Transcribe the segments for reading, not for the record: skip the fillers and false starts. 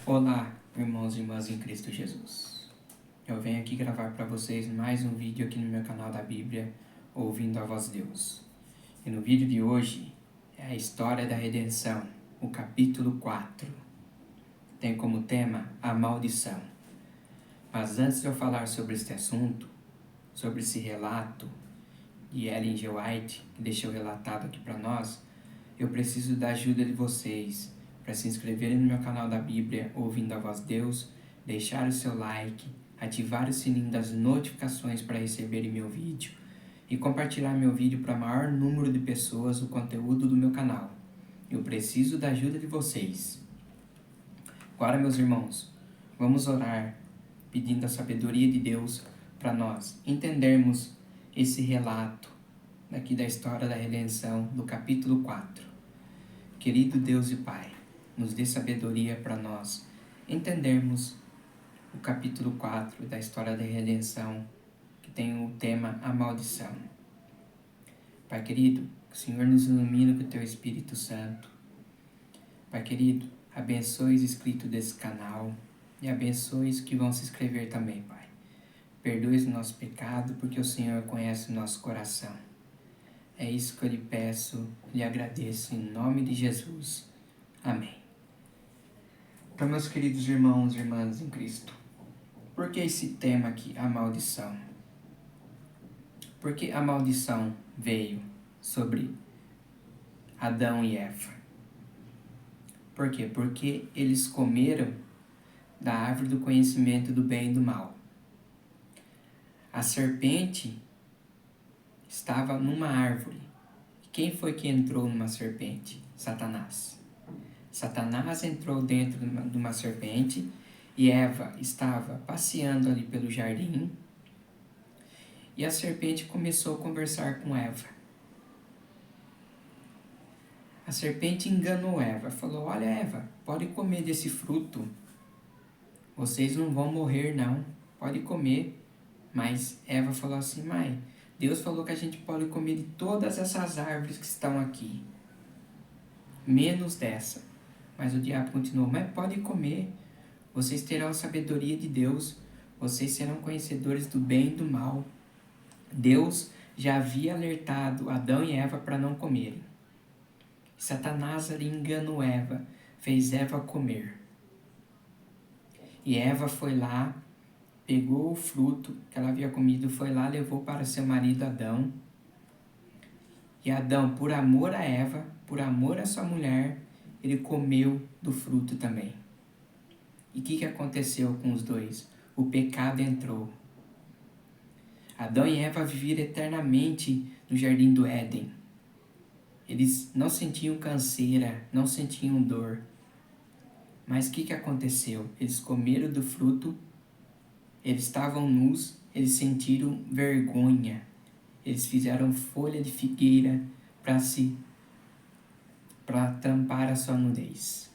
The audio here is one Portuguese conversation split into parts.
Olá, irmãos e irmãs em Cristo Jesus. Eu venho aqui gravar para vocês mais um vídeo aqui no meu canal da Bíblia, Ouvindo a Voz de Deus. E no vídeo de hoje é a história da redenção, o capítulo 4. Tem como tema a maldição. Mas antes de eu falar sobre este assunto, sobre esse relato de Ellen G. White, que deixou relatado aqui para nós, eu preciso da ajuda de vocês para se inscreverem no meu canal da Bíblia, Ouvindo a Voz de Deus, deixar o seu like, ativar o sininho das notificações para receberem meu vídeo e compartilhar meu vídeo para o maior número de pessoas o conteúdo do meu canal. Eu preciso da ajuda de vocês. Agora, meus irmãos, vamos orar pedindo a sabedoria de Deus para nós entendermos esse relato daqui da história da redenção do capítulo 4. Querido Deus e Pai, nos dê sabedoria para nós entendermos o capítulo 4 da história da redenção, que tem o tema a maldição. Pai querido, que o Senhor nos ilumine com o Teu Espírito Santo. Pai querido, abençoe os inscritos desse canal e abençoe os que vão se inscrever também, Pai. Perdoe o nosso pecado, porque o Senhor conhece o nosso coração. É isso que eu lhe peço, lhe agradeço em nome de Jesus. Amém. Então, meus queridos irmãos e irmãs em Cristo, por que esse tema aqui, a maldição? Porque a maldição veio sobre Adão e Eva. Por quê? Porque eles comeram da árvore do conhecimento do bem e do mal. A serpente estava numa árvore. Quem foi que entrou numa serpente? Satanás. Satanás entrou dentro de uma serpente e Eva estava passeando ali pelo jardim e a serpente começou a conversar com Eva. A serpente enganou Eva, falou: olha, Eva, pode comer desse fruto, vocês não vão morrer não, pode comer. Mas Eva falou assim: mãe, Deus falou que a gente pode comer de todas essas árvores que estão aqui, menos dessa. Mas o diabo continuou: mas pode comer, vocês terão a sabedoria de Deus, vocês serão conhecedores do bem e do mal. Deus já havia alertado Adão e Eva para não comerem. Satanás ali enganou Eva, fez Eva comer. E Eva foi lá, pegou o fruto que ela havia comido, foi lá, levou para seu marido Adão. E Adão, por amor a Eva, por amor a sua mulher, ele comeu do fruto também. E o que aconteceu com os dois? O pecado entrou. Adão e Eva viveram eternamente no jardim do Éden. Eles não sentiam canseira, não sentiam dor. Mas o que aconteceu? Eles comeram do fruto, eles estavam nus, eles sentiram vergonha. Eles fizeram folha de figueira para tampar a sua nudez.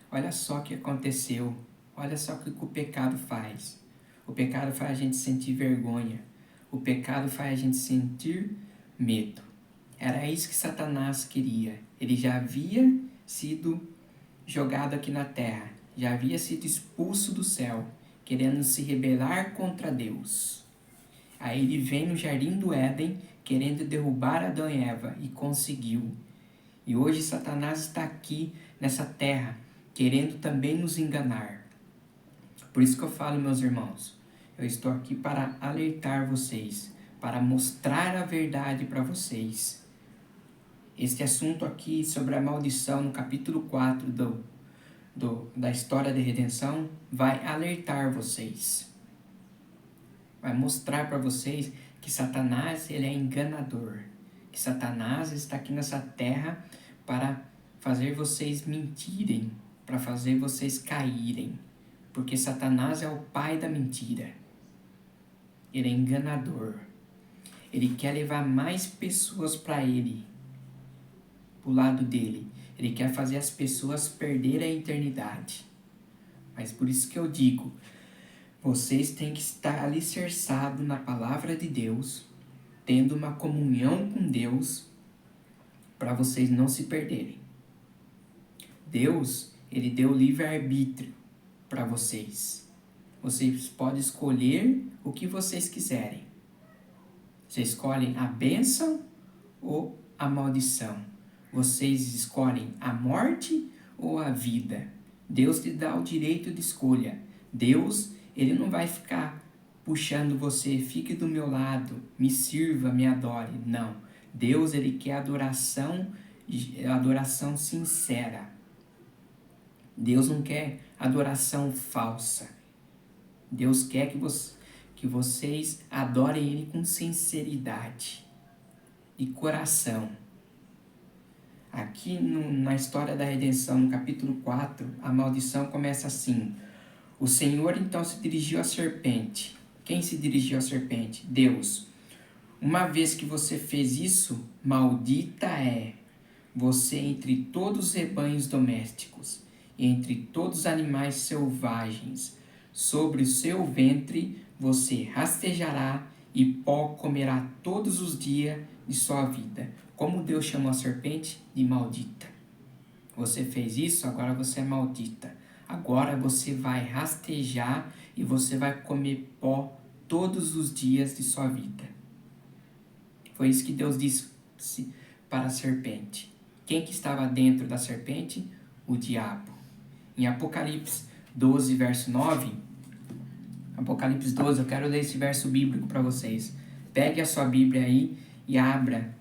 Olha só o que aconteceu. Olha só o que o pecado faz. O pecado faz a gente sentir vergonha. O pecado faz a gente sentir medo. Era isso que Satanás queria. Ele já havia sido jogado aqui na terra. Já havia sido expulso do céu, querendo se rebelar contra Deus. Aí ele vem no jardim do Éden, querendo derrubar Adão e Eva, e conseguiu. E hoje Satanás está aqui nessa terra, querendo também nos enganar. Por isso que eu falo, meus irmãos, eu estou aqui para alertar vocês, para mostrar a verdade para vocês. Este assunto aqui sobre a maldição, no capítulo 4 da história da redenção, vai alertar vocês. Vai mostrar para vocês que Satanás ele é enganador. Que Satanás está aqui nessa terra para fazer vocês mentirem, para fazer vocês caírem. Porque Satanás é o pai da mentira. Ele é enganador. Ele quer levar mais pessoas para ele, para o lado dele. Ele quer fazer as pessoas perderem a eternidade. Mas por isso que eu digo, vocês têm que estar alicerçados na palavra de Deus, tendo uma comunhão com Deus, para vocês não se perderem. Deus, Ele deu livre-arbítrio para vocês. Vocês podem escolher o que vocês quiserem. Vocês escolhem a bênção ou a maldição. Vocês escolhem a morte ou a vida. Deus lhe dá o direito de escolha. Deus, ele não vai ficar puxando você, fique do meu lado, me sirva, me adore. Não. Deus, ele quer adoração sincera. Deus não quer adoração falsa. Deus quer que vocês adorem ele com sinceridade e coração. Aqui na história da redenção, no capítulo 4, a maldição começa assim. O Senhor então se dirigiu à serpente. Quem se dirigiu à serpente? Deus. Uma vez que você fez isso, maldita é você entre todos os rebanhos domésticos, entre todos os animais selvagens. Sobre o seu ventre você rastejará e pó comerá todos os dias de sua vida. Como Deus chamou a serpente? De maldita. Você fez isso, agora você é maldita. Agora você vai rastejar e você vai comer pó todos os dias de sua vida. Foi isso que Deus disse para a serpente. Quem que estava dentro da serpente? O diabo. Em Apocalipse 12, verso 9, Apocalipse 12, eu quero ler esse verso bíblico para vocês. Pegue a sua Bíblia aí e abra.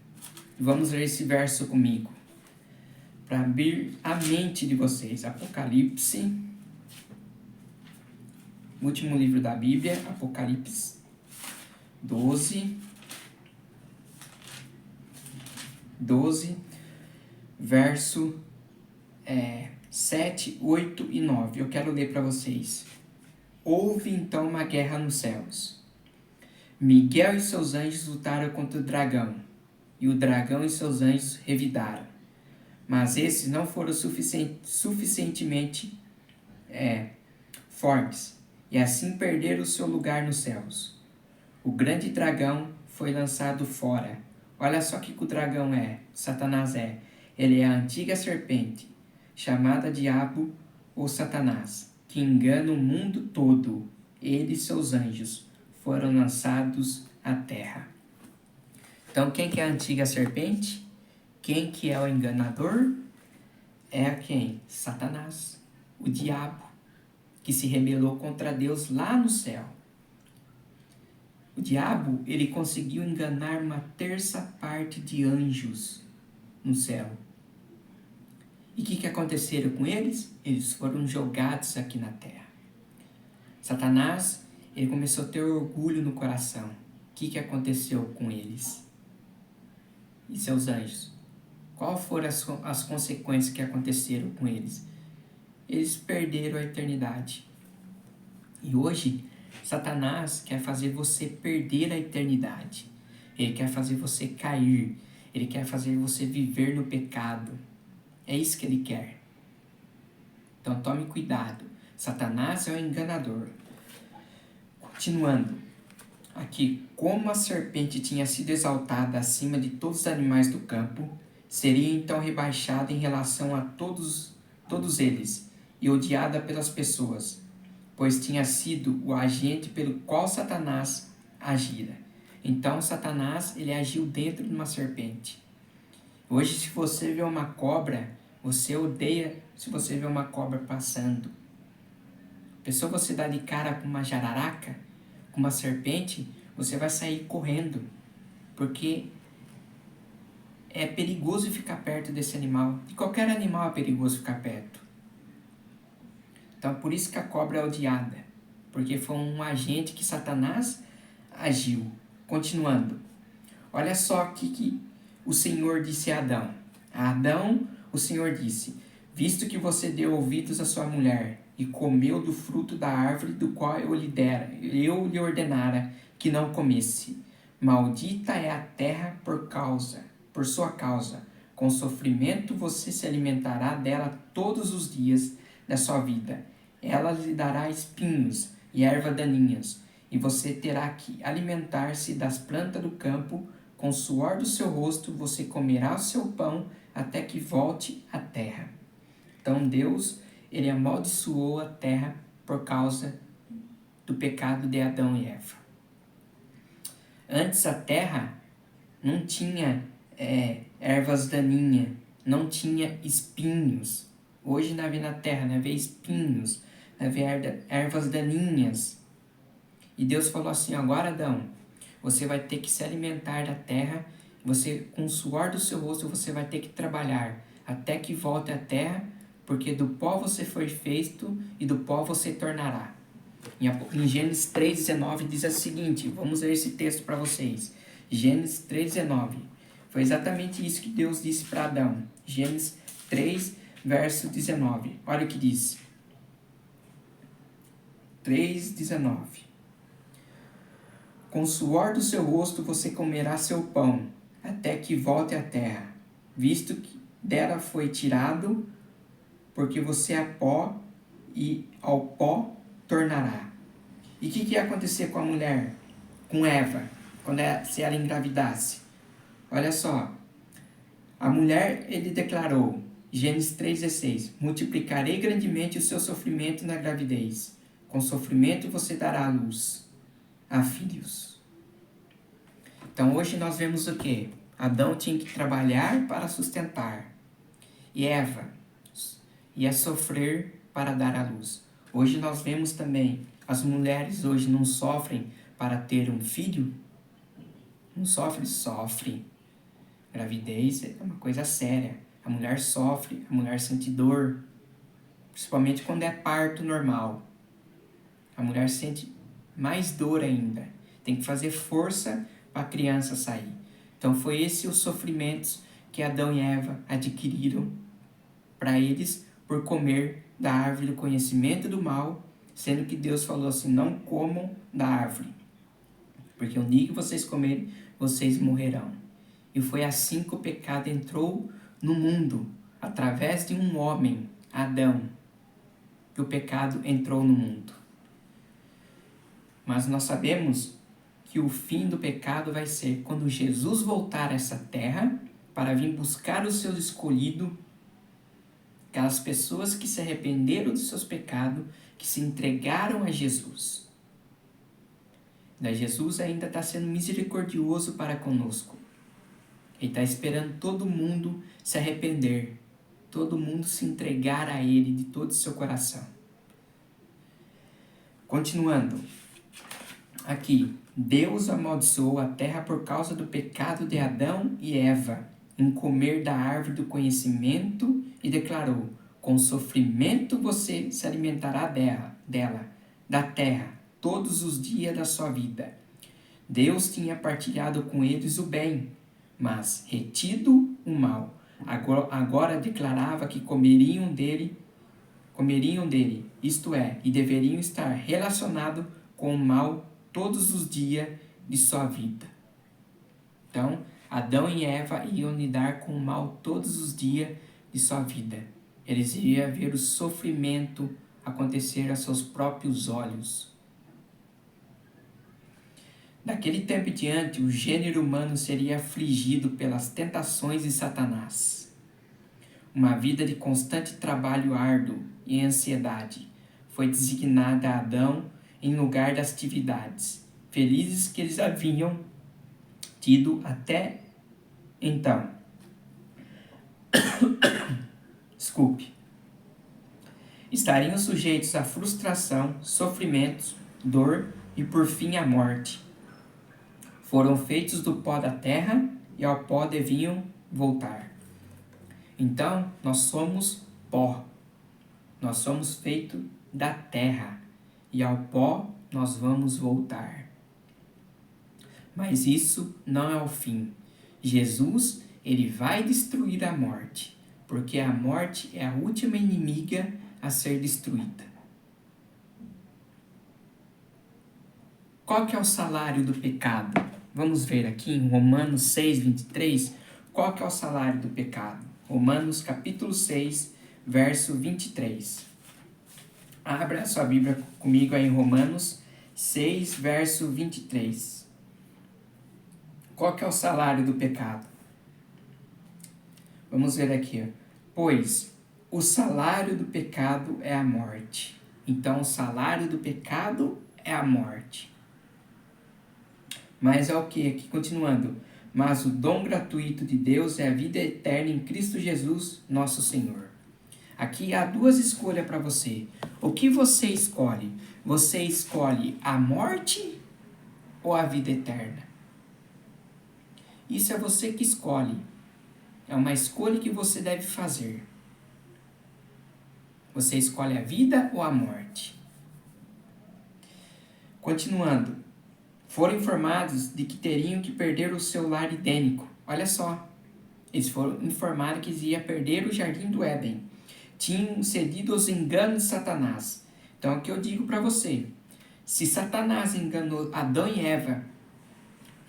Vamos ler esse verso comigo, para abrir a mente de vocês. Apocalipse, último livro da Bíblia, Apocalipse 12, verso 7, 8 e 9. Eu quero ler para vocês. Houve então uma guerra nos céus. Miguel e seus anjos lutaram contra o dragão, e o dragão e seus anjos revidaram. Mas esses não foram suficientemente fortes, e assim perderam o seu lugar nos céus. O grande dragão foi lançado fora. Olha só o que o dragão é, Satanás é. Ele é a antiga serpente, chamada Diabo ou Satanás, que engana o mundo todo. Ele e seus anjos foram lançados à terra. Então, quem que é a antiga serpente? Quem que é o enganador? É quem? Satanás, o diabo, que se rebelou contra Deus lá no céu. O diabo, ele conseguiu enganar 1/3 de anjos no céu. E o que aconteceu com eles? Eles foram jogados aqui na terra. Satanás, ele começou a ter orgulho no coração. O que aconteceu com eles? E seus anjos? Qual foram as consequências que aconteceram com eles? Eles perderam a eternidade. E hoje, Satanás quer fazer você perder a eternidade. Ele quer fazer você cair. Ele quer fazer você viver no pecado. É isso que ele quer. Então tome cuidado. Satanás é o enganador. Continuando. Aqui, como a serpente tinha sido exaltada acima de todos os animais do campo, seria então rebaixada em relação a todos eles e odiada pelas pessoas, pois tinha sido o agente pelo qual Satanás agira. Então Satanás, ele agiu dentro de uma serpente. Hoje, se você vê uma cobra, você odeia se você vê uma cobra passando. Pessoa, você dá de cara com uma jararaca, com uma serpente, você vai sair correndo, porque é perigoso ficar perto desse animal. De qualquer animal é perigoso ficar perto. Então, por isso que a cobra é odiada, porque foi um agente que Satanás agiu. Continuando. Olha só o que o Senhor disse a Adão. A Adão, o Senhor disse: visto que você deu ouvidos à sua mulher e comeu do fruto da árvore do qual eu lhe ordenara que não comesse, maldita é a terra por sua causa. Com sofrimento você se alimentará dela todos os dias da sua vida. Ela lhe dará espinhos e ervas daninhas, e você terá que alimentar-se das plantas do campo. Com o suor do seu rosto você comerá o seu pão até que volte à terra. Então Deus, ele amaldiçoou a terra por causa do pecado de Adão e Eva. Antes a terra não tinha ervas daninhas, não tinha espinhos. Hoje nós vemos na terra, nós vemos espinhos, nós vemos ervas daninhas. E Deus falou assim, agora Adão, você vai ter que se alimentar da terra, você com o suor do seu rosto você vai ter que trabalhar até que volte à terra, porque do pó você foi feito e do pó você tornará. Em Gênesis 3,19 diz o seguinte, vamos ler esse texto para vocês. Gênesis 3,19. Foi exatamente isso que Deus disse para Adão. Gênesis 3, verso 19. Olha o que diz. 3,19. Com o suor do seu rosto você comerá seu pão, até que volte à terra, visto que dela foi tirado, porque você é pó, e ao pó tornará. E o que ia acontecer com a mulher, com Eva, se ela engravidasse? Olha só, a mulher, ele declarou, Gênesis 3,16, multiplicarei grandemente o seu sofrimento na gravidez, com sofrimento você dará à luz a filhos. Então hoje nós vemos o quê? Adão tinha que trabalhar para sustentar, e Eva ia sofrer para dar à luz. Hoje nós vemos também, as mulheres hoje não sofrem para ter um filho? Não sofrem? Sofrem. Gravidez é uma coisa séria. A mulher sofre, a mulher sente dor, principalmente quando é parto normal. A mulher sente mais dor ainda. Tem que fazer força para a criança sair. Então foi esse os sofrimentos que Adão e Eva adquiriram para eles por comer da árvore do conhecimento do mal, sendo que Deus falou assim, não comam da árvore, porque o dia que vocês comerem, vocês morrerão. E foi assim que o pecado entrou no mundo, através de um homem, Adão, que o pecado entrou no mundo. Mas nós sabemos que o fim do pecado vai ser quando Jesus voltar a essa terra para vir buscar os seus escolhidos, aquelas pessoas que se arrependeram dos seus pecados, que se entregaram a Jesus. Daí Jesus ainda está sendo misericordioso para conosco. Ele está esperando todo mundo se arrepender, todo mundo se entregar a Ele de todo o seu coração. Continuando, aqui, Deus amaldiçoou a terra por causa do pecado de Adão e Eva, em comer da árvore do conhecimento, e declarou, com sofrimento você se alimentará dela, da terra, todos os dias da sua vida. Deus tinha partilhado com eles o bem, mas retido o mal. Agora declarava que comeriam dele, isto é, e deveriam estar relacionados com o mal todos os dias de sua vida. Então, Adão e Eva iam lidar com o mal todos os dias de sua vida. Eles iriam ver o sofrimento acontecer a seus próprios olhos. Daquele tempo em diante, o gênero humano seria afligido pelas tentações de Satanás. Uma vida de constante trabalho árduo e ansiedade foi designada a Adão em lugar das atividades felizes que eles haviam tido até então. Desculpe. Estariam sujeitos à frustração, sofrimentos, dor e por fim à morte. Foram feitos do pó da terra e ao pó deviam voltar. Então, nós somos pó. Nós somos feitos da terra e ao pó nós vamos voltar. Mas isso não é o fim. Jesus, ele vai destruir a morte, porque a morte é a última inimiga a ser destruída. Qual que é o salário do pecado? Vamos ver aqui em Romanos 6, 23, qual que é o salário do pecado? Romanos capítulo 6, verso 23. Abra a sua Bíblia comigo aí em Romanos 6, verso 23. Qual que é o salário do pecado? Vamos ver aqui. Pois o salário do pecado é a morte. Então, o salário do pecado é a morte. Mas é o que? Aqui continuando. Mas o dom gratuito de Deus é a vida eterna em Cristo Jesus, nosso Senhor. Aqui há duas escolhas para você. O que você escolhe? Você escolhe a morte ou a vida eterna? Isso é você que escolhe. É uma escolha que você deve fazer. Você escolhe a vida ou a morte? Continuando. Foram informados de que teriam que perder o seu lar edênico. Olha só. Eles foram informados que eles iam perder o jardim do Éden. Tinham cedido aos enganos de Satanás. Então, o que eu digo para você? Se Satanás enganou Adão e Eva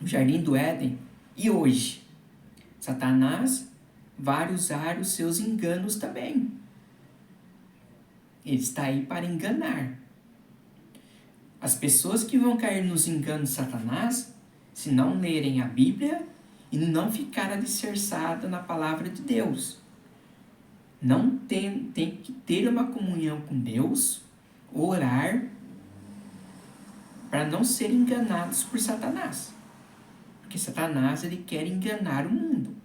no jardim do Éden, e hoje? Satanás vai usar os seus enganos também. Ele está aí para enganar. As pessoas que vão cair nos enganos de Satanás, se não lerem a Bíblia e não ficar alicerçada na palavra de Deus. Não tem que ter uma comunhão com Deus, orar, para não serem enganados por Satanás. Porque Satanás, ele quer enganar o mundo.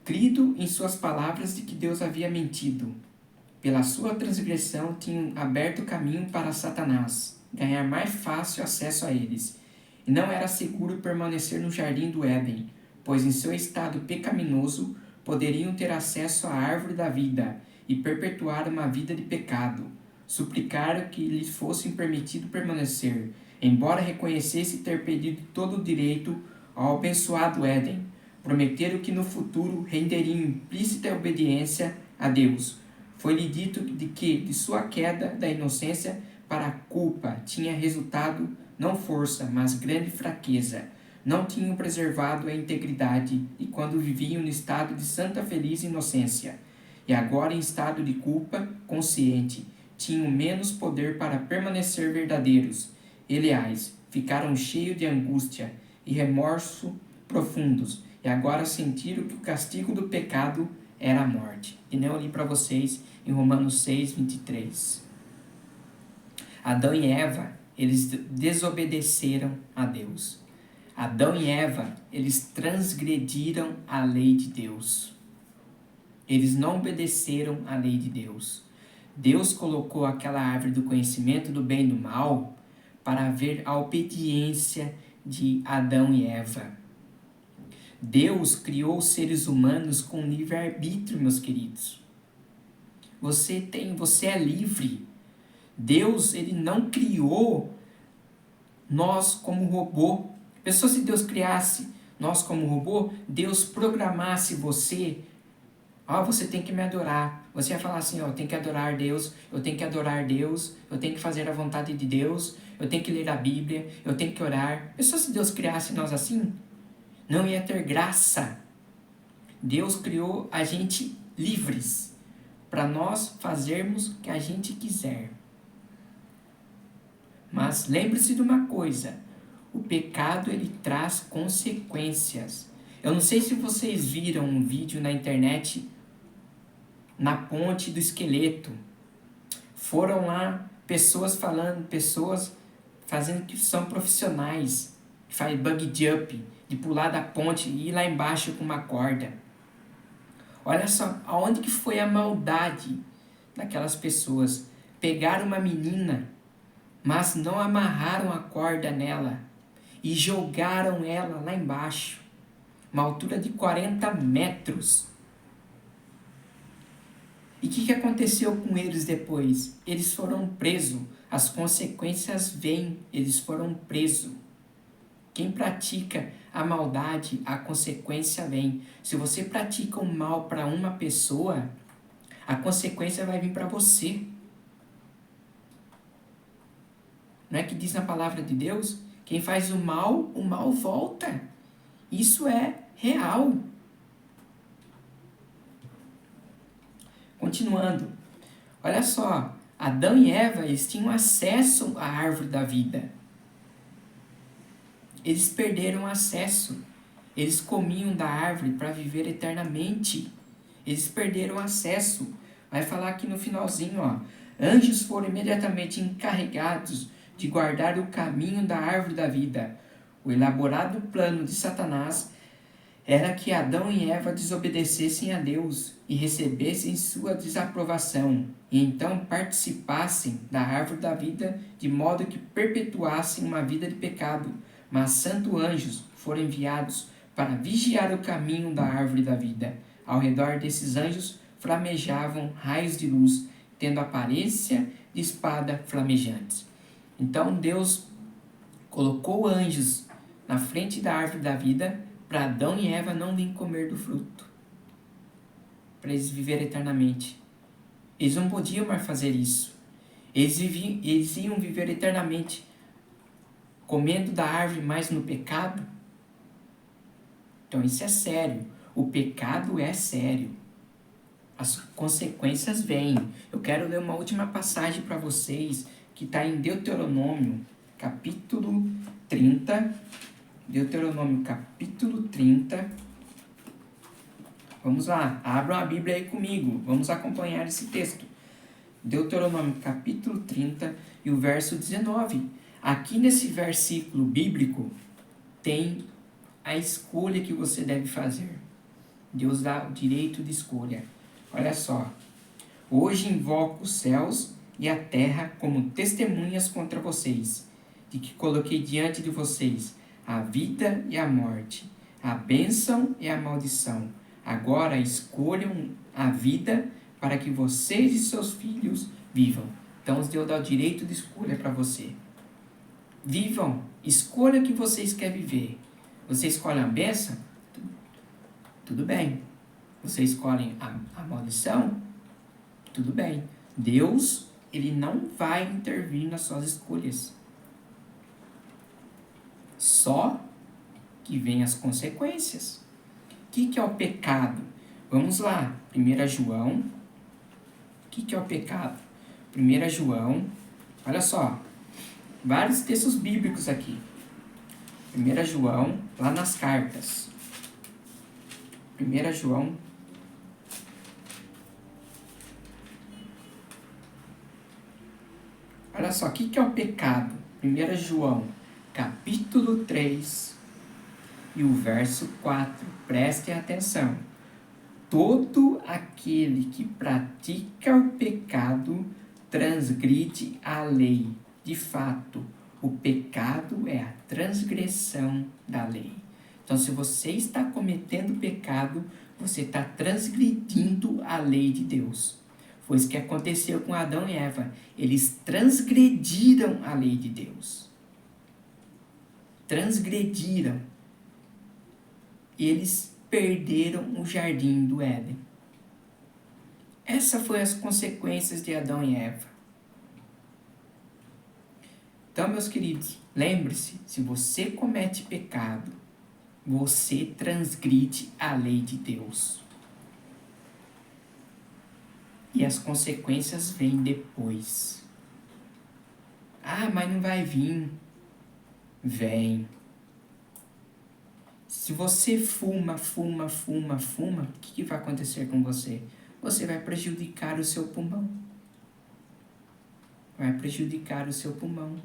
Crido em suas palavras de que Deus havia mentido. Pela sua transgressão tinham aberto caminho para Satanás, ganhar mais fácil acesso a eles. E não era seguro permanecer no jardim do Éden, pois em seu estado pecaminoso poderiam ter acesso à árvore da vida e perpetuar uma vida de pecado. Suplicaram que lhes fosse permitido permanecer, embora reconhecesse ter perdido todo o direito ao abençoado Éden. Prometeram que no futuro renderiam implícita obediência a Deus. Foi-lhe dito de que, de sua queda da inocência para a culpa, tinha resultado não força, mas grande fraqueza. Não tinham preservado a integridade, e quando viviam no estado de santa feliz inocência, e agora em estado de culpa consciente, tinham menos poder para permanecer verdadeiros. Aliás, ficaram cheios de angústia e remorso profundos, e agora sentiram que o castigo do pecado era a morte. E nem eu li para vocês em Romanos 6, 23. Adão e Eva, eles desobedeceram a Deus. Adão e Eva, eles transgrediram a lei de Deus. Eles não obedeceram à lei de Deus. Deus colocou aquela árvore do conhecimento do bem e do mal para ver a obediência de Adão e Eva. Deus criou os seres humanos com livre-arbítrio, meus queridos. Você é livre. Deus, ele não criou nós como robô. Pensou se Deus criasse nós como robô, Deus programasse você, você tem que me adorar. Você ia falar assim, eu tenho que adorar Deus, eu tenho que adorar Deus, eu tenho que fazer a vontade de Deus, eu tenho que ler a Bíblia, eu tenho que orar. Pensou se Deus criasse nós assim? Não ia ter graça. Deus criou a gente livres para nós fazermos o que a gente quiser. Mas lembre-se de uma coisa, o pecado ele traz consequências. Eu não sei se vocês viram um vídeo na internet na ponte do esqueleto. Foram lá pessoas fazendo que são profissionais, que faz bungee jump, de pular da ponte e ir lá embaixo com uma corda. Olha só, aonde que foi a maldade daquelas pessoas? Pegaram uma menina, mas não amarraram a corda nela e jogaram ela lá embaixo, uma altura de 40 metros. E o que aconteceu com eles depois? Eles foram presos, as consequências vêm, eles foram presos. Quem pratica a maldade, a consequência vem. Se você pratica o mal para uma pessoa, a consequência vai vir para você. Não é que diz na palavra de Deus? Quem faz o mal volta. Isso é real. Continuando. Olha só, Adão e Eva, eles tinham acesso à árvore da vida. Eles perderam acesso. Eles comiam da árvore para viver eternamente. Eles perderam acesso. Vai falar aqui no finalzinho, ó. Anjos foram imediatamente encarregados de guardar o caminho da árvore da vida. O elaborado plano de Satanás era que Adão e Eva desobedecessem a Deus e recebessem sua desaprovação, e então participassem da árvore da vida, de modo que perpetuassem uma vida de pecado. Mas santos anjos foram enviados para vigiar o caminho da árvore da vida. Ao redor desses anjos flamejavam raios de luz, tendo aparência de espada flamejantes. Então Deus colocou anjos na frente da árvore da vida para Adão e Eva não virem comer do fruto, para eles viverem eternamente. Eles não podiam mais fazer isso. Eles iam viver eternamente comendo da árvore, mas no pecado. Então isso é sério. O pecado é sério. As consequências vêm. Eu quero ler uma última passagem para vocês, que está em Deuteronômio, capítulo 30. Deuteronômio, capítulo 30. Vamos lá, abram a Bíblia aí comigo. Vamos acompanhar esse texto. Deuteronômio, capítulo 30 e o verso 19. Aqui nesse versículo bíblico tem a escolha que você deve fazer. Deus dá o direito de escolha. Olha só. Hoje invoco os céus e a terra como testemunhas contra vocês, de que coloquei diante de vocês a vida e a morte, a bênção e a maldição. Agora escolham a vida para que vocês e seus filhos vivam. Então Deus dá o direito de escolha para você. Vivam, escolha o que vocês querem viver. Você escolhe a bênção? Tudo bem. Você escolhe a maldição? Tudo bem. Deus, ele não vai intervir nas suas escolhas. Só que vem as consequências. O que é o pecado? Vamos lá. 1 João. O que é o pecado? 1 João. Olha só. Vários textos bíblicos aqui. 1 João, lá nas cartas. 1 João. Olha só, o que é o pecado? 1 João, capítulo 3 e o verso 4. Prestem atenção. Todo aquele que pratica o pecado transgride a lei. De fato, o pecado é a transgressão da lei. Então, se você está cometendo pecado, você está transgredindo a lei de Deus. Foi isso que aconteceu com Adão e Eva. Eles transgrediram a lei de Deus. Transgrediram. Eles perderam o jardim do Éden. Essas foram as consequências de Adão e Eva. Então, meus queridos, lembre-se, se você comete pecado, você transgride a lei de Deus. E as consequências vêm depois. Ah, mas não vai vir. Vem. Se você fuma, o que vai acontecer com você? Você vai prejudicar o seu pulmão. Vai prejudicar o seu pulmão.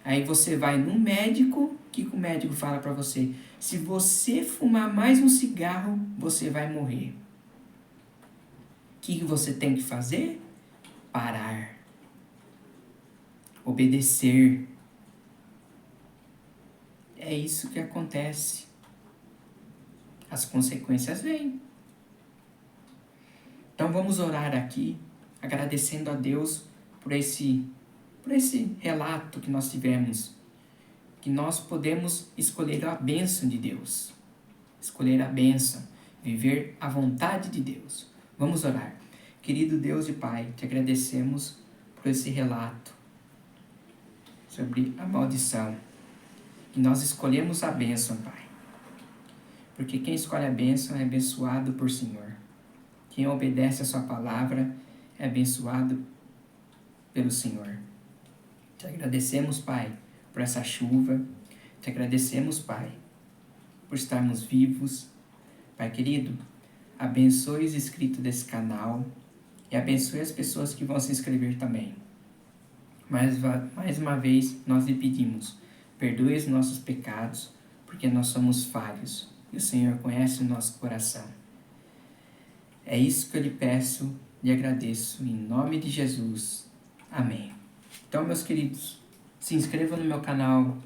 Aí você vai no médico, o que o médico fala para você? Se você fumar mais um cigarro, você vai morrer. O que você tem que fazer? Parar. Obedecer. É isso que acontece. As consequências vêm. Então vamos orar aqui, agradecendo a Deus por esse relato que nós tivemos. Que nós podemos escolher a bênção de Deus. Escolher a bênção. Viver a vontade de Deus. Vamos orar. Querido Deus e Pai, te agradecemos por esse relato sobre a maldição. Que nós escolhemos a bênção, Pai. Porque quem escolhe a bênção é abençoado por Senhor. Quem obedece a sua palavra é abençoado pelo Senhor. Te agradecemos, Pai, por essa chuva. Te agradecemos, Pai, por estarmos vivos. Pai querido, abençoe os inscritos desse canal e abençoe as pessoas que vão se inscrever também. Mais uma vez, nós lhe pedimos, perdoe os nossos pecados, porque nós somos falhos e o Senhor conhece o nosso coração. É isso que eu lhe peço e agradeço, em nome de Jesus. Amém. Então, meus queridos, se inscrevam no meu canal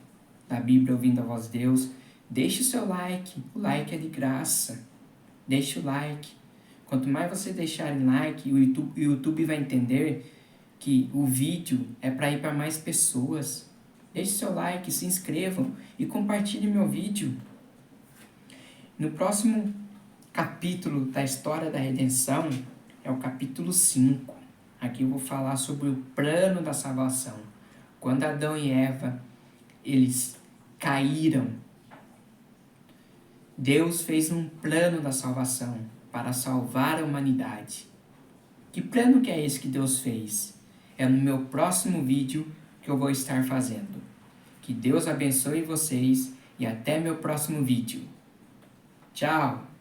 da Bíblia Ouvindo a Voz de Deus. Deixe o seu like, o like é de graça. Deixe o like. Quanto mais você deixar like, o YouTube vai entender que o vídeo é para ir para mais pessoas. Deixe seu like, se inscrevam e compartilhe meu vídeo. No próximo capítulo da história da redenção, é o capítulo 5. Aqui eu vou falar sobre o plano da salvação. Quando Adão e Eva, eles caíram, Deus fez um plano da salvação para salvar a humanidade. Que plano que é esse que Deus fez? É no meu próximo vídeo que eu vou estar fazendo. Que Deus abençoe vocês e até meu próximo vídeo. Tchau!